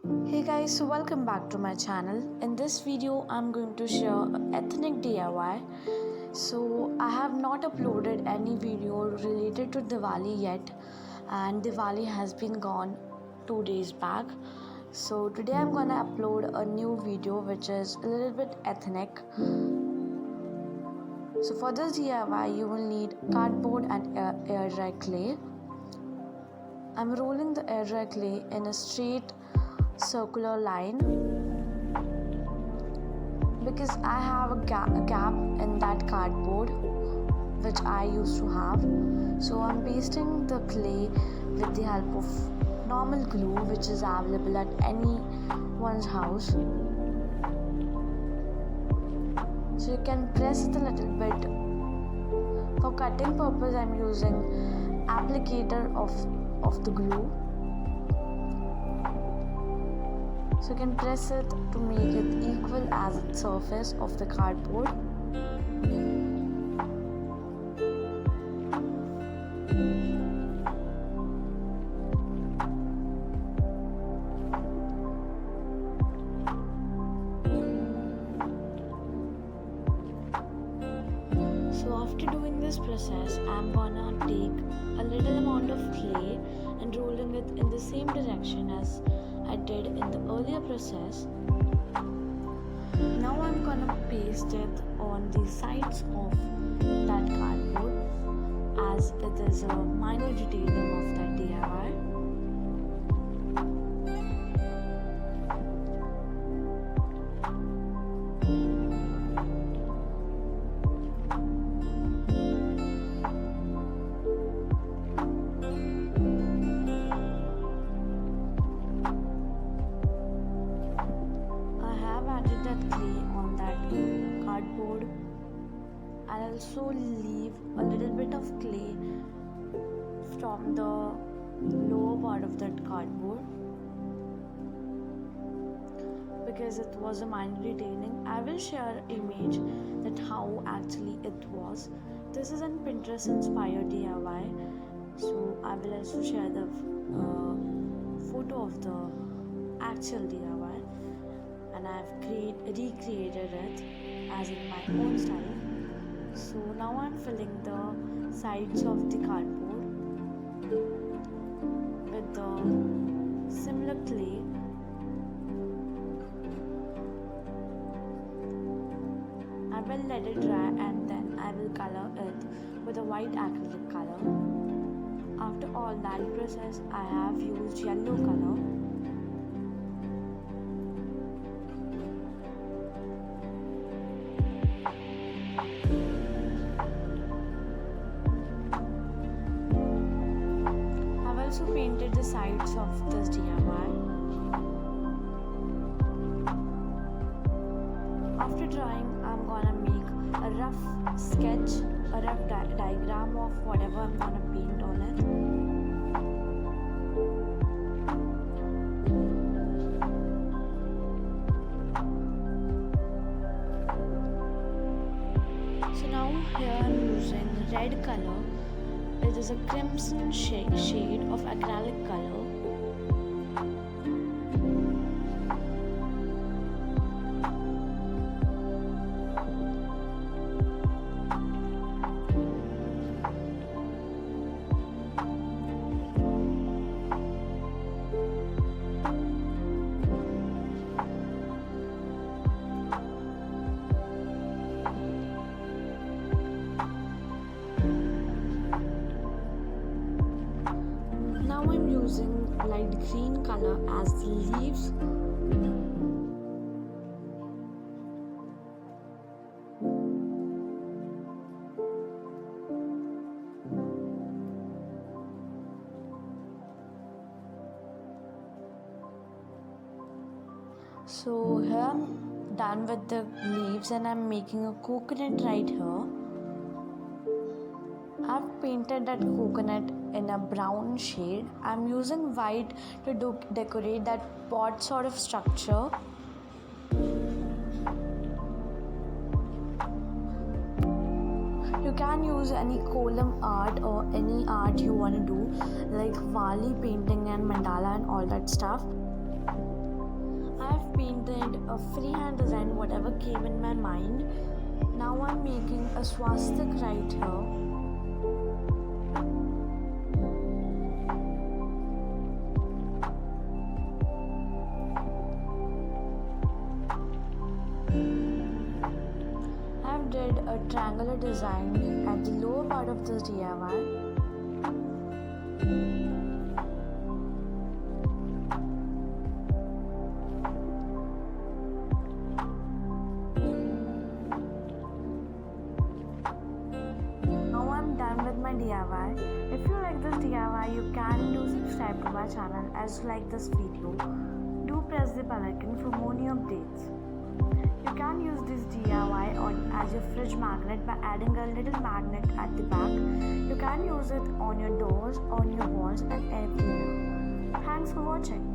Hey guys, so welcome back to my channel. In this video, I'm going to share ethnic DIY. So I have not uploaded any video related to Diwali yet, and Diwali has been gone 2 days back. So today I'm gonna upload a new video which is a little bit ethnic. So for this DIY, you will need cardboard and air dry clay. I'm rolling the air dry clay in a straight circular line because I have a gap in that cardboard which I used to have. So I'm pasting the clay with the help of normal glue which is available at anyone's house. So you can press it a little bit. For cutting purpose, I'm using applicator of the glue. So you can press it to make it equal as the surface of the cardboard. So after doing this process, I'm gonna take a little amount of clay and rolling it in the same direction as I did in the earlier process. Now I'm gonna paste it on the sides of that cardboard as it is a minor detailing of that DIY. That clay on that cardboard. I'll also leave a little bit of clay from the lower part of that cardboard because it was a minor detailing. I will share an image that how actually it was. This is an Pinterest inspired DIY, so I will also share the photo of the actual DIY. And I've recreated it as in my own style. So now I'm filling the sides of the cardboard with the similar clay. I will let it dry and then I will color it with a white acrylic color. After all that process, I have used yellow color. Also painted the sides of this DIY. After drying, I'm gonna make a rough sketch, a rough diagram of whatever I'm gonna paint on it. So now here I'm using red color. It is a crimson shade of acrylic color. Now I'm using light green color as the leaves. So here I'm done with the leaves and I'm making a coconut right here. I've painted that coconut in a brown shade. I'm using white to decorate that pot sort of structure. You can use any column art or any art you want to do, like Wali painting and mandala and all that stuff. made a freehand design, whatever came in my mind. Now I'm making a swastika right here. I've did a triangular design at the lower part of this DIY. Now I'm done with my DIY. If you like this DIY, you can do subscribe to my channel as you like this video. Do press the bell icon for more new updates. You can use this DIY as your fridge magnet by adding a little magnet at the back. You can use it on your doors, on your walls and everywhere. Thanks for watching.